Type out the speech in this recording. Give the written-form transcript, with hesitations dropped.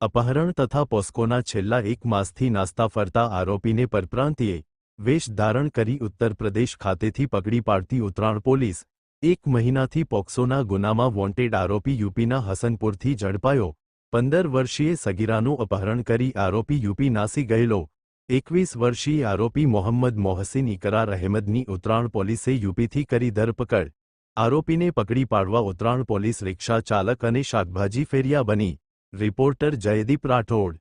અપહરણ તથા પોસ્કોના છેલ્લા 1 માસથી નાસ્તા ફરતા આરોપીને પરપ્રાંતીય વેશ ધારણ કરી ઉત્તર પ્રદેશ ખાતેથી પકડી પાડતી ઉત્તરાયણ પોલીસ 1 મહિનાથી પોક્સોના ગુનામાં વોન્ટેડ આરોપી યુપીના હસનપુરથી ઝડપાયો। 15 વર્ષીય સગીરાનું અપહરણ કરી આરોપી યુપી નાસી ગયેલો 21 વર્ષીય આરોપી મોહમ્મદ મોહસિન ઇકરાર અહેમદની ઉત્તરાયણ પોલીસે યુપીથી કરી ધરપકડ। આરોપીને પકડી પાડવા ઉત્તરાયણ પોલીસ રિક્ષા ચાલક અને શાકભાજી ફેરિયા બની। રિપોર્ટર જયદીપ રાઠોડ।